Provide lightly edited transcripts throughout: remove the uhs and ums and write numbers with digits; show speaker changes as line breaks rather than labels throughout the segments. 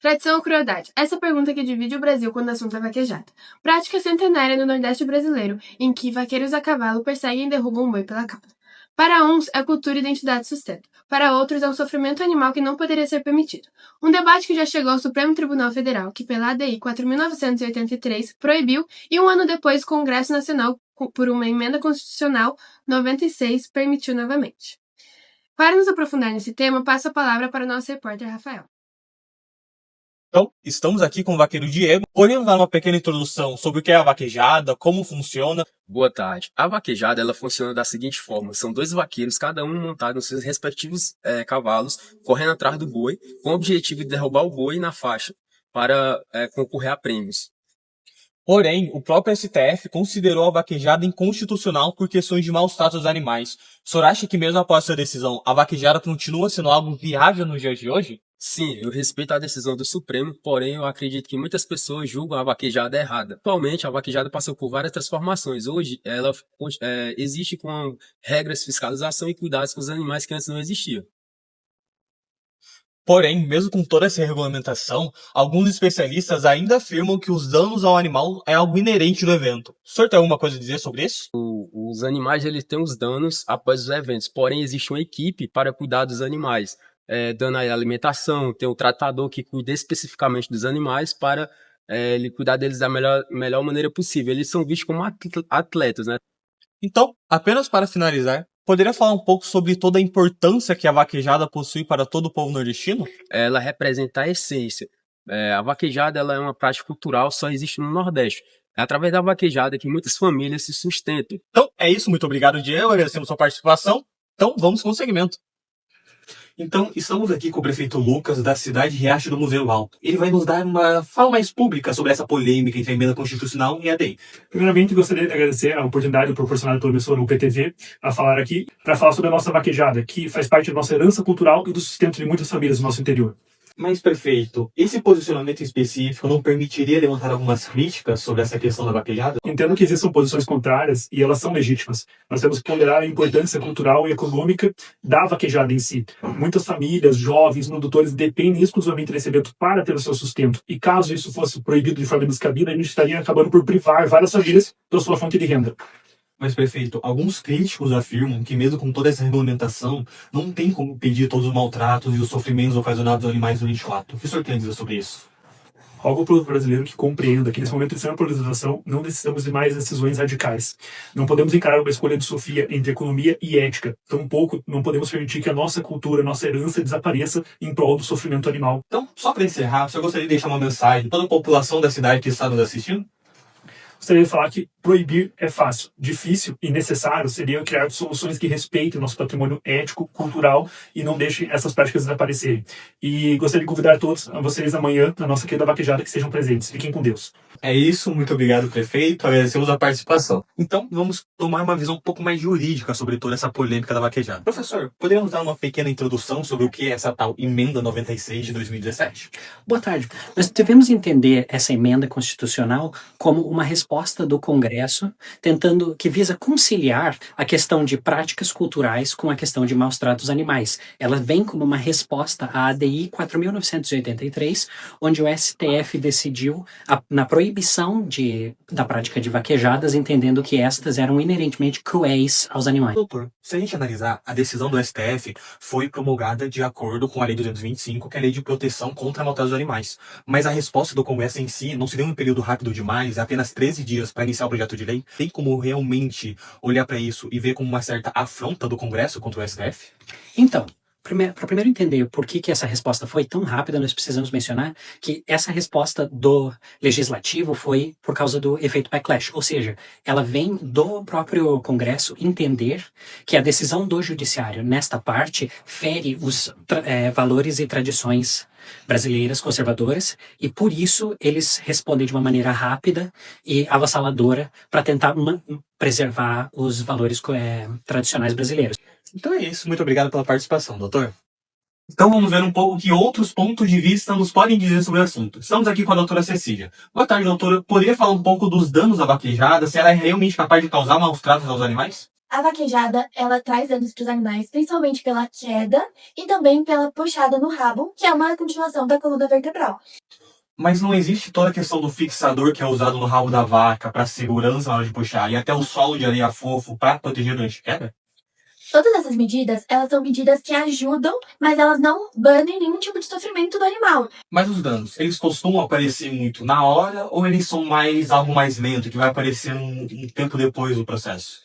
Tradição ou crueldade? Essa pergunta que divide o Brasil quando o assunto é vaquejada. Prática centenária no Nordeste brasileiro, em que vaqueiros a cavalo perseguem e derrubam um boi pela cauda. Para uns, é cultura, identidade e sustento. Para outros, é um sofrimento animal que não poderia ser permitido. Um debate que já chegou ao Supremo Tribunal Federal, que pela ADI 4.983 proibiu, e um ano depois o Congresso Nacional, por uma emenda constitucional 96, permitiu novamente. Para nos aprofundar nesse tema, passo a palavra para o nosso repórter Rafael.
Então, estamos aqui com o vaqueiro Diego. Podemos dar uma pequena introdução sobre o que é a vaquejada, como funciona?
Boa tarde. A vaquejada ela funciona da seguinte forma: são dois vaqueiros, cada um montado nos seus respectivos cavalos, correndo atrás do boi, com o objetivo de derrubar o boi na faixa para concorrer a prêmios.
Porém, o próprio STF considerou a vaquejada inconstitucional por questões de maus tratos aos animais. O senhor acha que mesmo após essa decisão, a vaquejada continua sendo algo viável nos dias de hoje?
Sim, eu respeito a decisão do Supremo, porém eu acredito que muitas pessoas julgam a vaquejada errada. Atualmente, a vaquejada passou por várias transformações. Hoje, ela existe com regras de fiscalização e cuidados com os animais que antes não existiam.
Porém, mesmo com toda essa regulamentação, alguns especialistas ainda afirmam que os danos ao animal é algo inerente do evento. O senhor tem alguma coisa a dizer sobre isso?
Os animais eles têm os danos após os eventos, porém existe uma equipe para cuidar dos animais, dando a alimentação, tem um tratador que cuida especificamente dos animais para ele cuidar deles da melhor maneira possível. Eles são vistos como atletas, né?
Então, apenas para finalizar, poderia falar um pouco sobre toda a importância que a vaquejada possui para todo o povo nordestino?
Ela representa a essência. A vaquejada ela é uma prática cultural, só existe no Nordeste. É através da vaquejada que muitas famílias se sustentam.
Então, é isso. Muito obrigado, Diego. Agradecemos sua participação. Então, vamos com o segmento. Então, estamos aqui com o prefeito Lucas, da cidade de Riacho do Museu Alto. Ele vai nos dar uma fala mais pública sobre essa polêmica entre a emenda constitucional e a ADI.
Primeiramente, gostaria de agradecer a oportunidade proporcionada pela emissora UPTV a falar aqui, para falar sobre a nossa vaquejada, que faz parte da nossa herança cultural e do sustento de muitas famílias do nosso interior.
Mas, prefeito, esse posicionamento específico não permitiria levantar algumas críticas sobre essa questão da vaquejada?
Entendo que existam posições contrárias e elas são legítimas. Nós temos que ponderar a importância cultural e econômica da vaquejada em si. Muitas famílias, jovens, produtores dependem exclusivamente desse evento para ter o seu sustento. E caso isso fosse proibido de forma descabida, a gente estaria acabando por privar várias famílias da sua fonte de renda.
Mas, prefeito, alguns críticos afirmam que mesmo com toda essa regulamentação, não tem como impedir todos os maltratos e os sofrimentos ocasionados aos animais durante o ato. O que o senhor tem a dizer sobre isso?
Algo para o brasileiro que compreenda que nesse momento de extrema polarização não necessitamos de mais decisões radicais. Não podemos encarar uma escolha de Sofia entre economia e ética. Tampouco não podemos permitir que a nossa cultura, a nossa herança desapareça em prol do sofrimento animal.
Então, só para encerrar, o senhor gostaria de deixar uma mensagem para toda a população da cidade que está nos assistindo?
Gostaria de falar que proibir é fácil. Difícil e necessário seria criar soluções que respeitem o nosso patrimônio ético, cultural e não deixem essas práticas desaparecerem. E gostaria de convidar todos a vocês amanhã, na nossa querida vaquejada, que sejam presentes. Fiquem com Deus.
É isso, muito obrigado, prefeito. Agradecemos a participação. Então, vamos tomar uma visão um pouco mais jurídica sobre toda essa polêmica da vaquejada. Professor, poderíamos dar uma pequena introdução sobre o que é essa tal Emenda 96 de 2017?
Boa tarde. Nós devemos entender essa emenda constitucional como uma resposta do Congresso que visa conciliar a questão de práticas culturais com a questão de maus tratos animais. Ela vem como uma resposta à ADI 4.983, onde o STF decidiu na proibição da prática de vaquejadas, entendendo que estas eram inerentemente cruéis aos animais.
Doutor, se a gente analisar, a decisão do STF foi promulgada de acordo com a Lei 225, que é a Lei de Proteção contra Maltratos dos Animais. Mas a resposta do Congresso em si não se deu em um período rápido demais, apenas 13 dias para iniciar o projeto de lei. Tem como realmente olhar para isso e ver como uma certa afronta do Congresso contra o STF?
Então, para primeiro entender por que essa resposta foi tão rápida, nós precisamos mencionar que essa resposta do legislativo foi por causa do efeito backlash, ou seja, ela vem do próprio Congresso entender que a decisão do judiciário nesta parte fere os valores e tradições brasileiras conservadoras, e por isso eles respondem de uma maneira rápida e avassaladora para tentar preservar os valores tradicionais brasileiros.
Então é isso. Muito obrigado pela participação, doutor. Então vamos ver um pouco que outros pontos de vista nos podem dizer sobre o assunto. Estamos aqui com a doutora Cecília. Boa tarde, doutora. Poderia falar um pouco dos danos da vaquejada, se ela é realmente capaz de causar maus tratos aos animais?
A vaquejada, ela traz danos para os animais, principalmente pela queda e também pela puxada no rabo, que é uma continuação da coluna vertebral.
Mas não existe toda a questão do fixador que é usado no rabo da vaca para segurança na hora de puxar, e até o solo de areia fofo para proteger durante a queda?
Todas essas medidas, elas são medidas que ajudam, mas elas não banem nenhum tipo de sofrimento do animal.
Mas os danos, eles costumam aparecer muito na hora ou eles são mais algo mais lento, que vai aparecer um tempo depois do processo?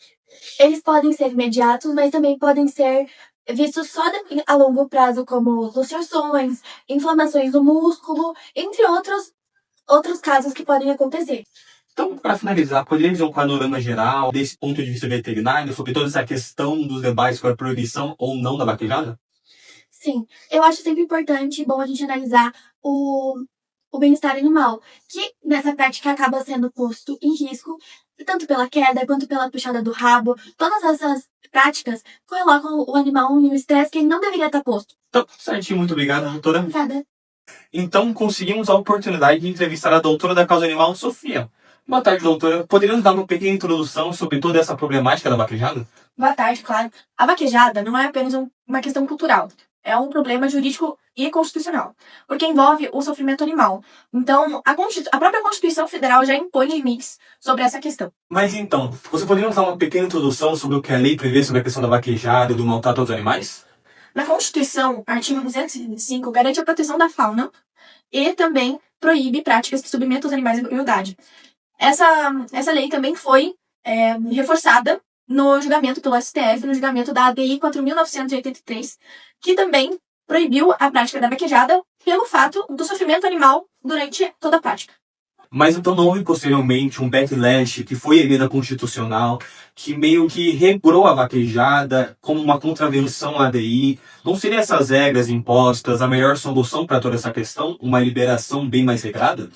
Eles podem ser imediatos, mas também podem ser vistos só a longo prazo, como luxações, inflamações do músculo, entre outros casos que podem acontecer.
Então, para finalizar, poderia dizer um panorama geral, desse ponto de vista veterinário, sobre toda essa questão dos debates com a proibição ou não da vaquejada?
Sim, eu acho sempre importante e bom a gente analisar o bem-estar animal, que nessa prática acaba sendo posto em risco, tanto pela queda quanto pela puxada do rabo. Todas essas práticas colocam o animal em um estresse que ele não deveria estar posto.
Então, certinho, muito obrigado, doutora.
Nada.
Então, conseguimos a oportunidade de entrevistar a doutora da causa animal, Sofia. Boa tarde, doutora. Poderia nos dar uma pequena introdução sobre toda essa problemática da vaquejada?
Boa tarde, claro. A vaquejada não é apenas uma questão cultural. É um problema jurídico e constitucional, porque envolve o sofrimento animal. Então, a própria Constituição Federal já impõe limites sobre essa questão.
Mas então, você poderia nos dar uma pequena introdução sobre o que a lei prevê sobre a questão da vaquejada e do maltrato aos animais?
Na Constituição, artigo 225 garante a proteção da fauna e também proíbe práticas que submetam os animais à crueldade. Essa lei também foi reforçada no julgamento pelo STF, no julgamento da ADI 4.983, que também proibiu a prática da vaquejada pelo fato do sofrimento animal durante toda a prática.
Mas então não houve posteriormente um backlash que foi emenda constitucional, que meio que regrou a vaquejada como uma contravenção à ADI? Não seriam essas regras impostas a melhor solução para toda essa questão? Uma liberação bem mais regrada?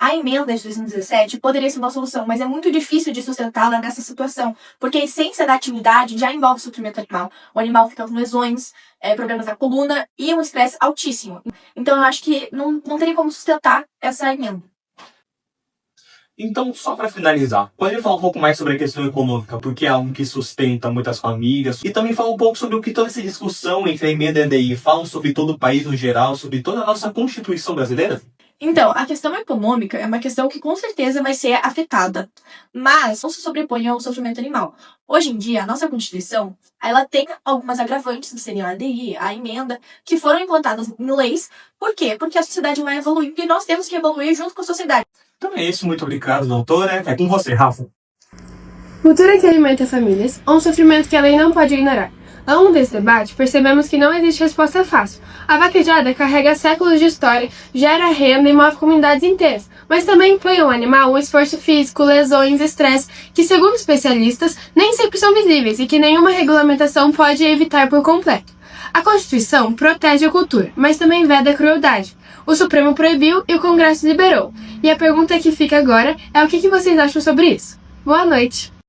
A emenda de 2017 poderia ser uma solução, mas é muito difícil de sustentá-la nessa situação, porque a essência da atividade já envolve sofrimento animal. O animal fica com lesões, problemas na coluna e um estresse altíssimo. Então eu acho que não teria como sustentar essa emenda.
Então, só para finalizar, poderia falar um pouco mais sobre a questão econômica, porque é algo que sustenta muitas famílias, e também falar um pouco sobre o que toda essa discussão entre a emenda e a ADI falam sobre todo o país no geral, sobre toda a nossa Constituição brasileira?
Então, a questão econômica é uma questão que com certeza vai ser afetada, mas não se sobrepõe ao sofrimento animal. Hoje em dia, a nossa Constituição, ela tem algumas agravantes, que seriam a ADI, a emenda, que foram implantadas em leis. Por quê? Porque a sociedade vai evoluindo e nós temos que evoluir junto com a sociedade.
Então é isso, muito obrigado, doutora. É com você, Rafa.
Cultura que alimenta famílias, ou um sofrimento que a lei não pode ignorar. Ao longo desse debate, percebemos que não existe resposta fácil. A vaquejada carrega séculos de história, gera renda e move comunidades inteiras, mas também impõe ao animal um esforço físico, lesões, estresse, que, segundo especialistas, nem sempre são visíveis e que nenhuma regulamentação pode evitar por completo. A Constituição protege a cultura, mas também veda a crueldade. O Supremo proibiu e o Congresso liberou. E a pergunta que fica agora é o que vocês acham sobre isso? Boa noite!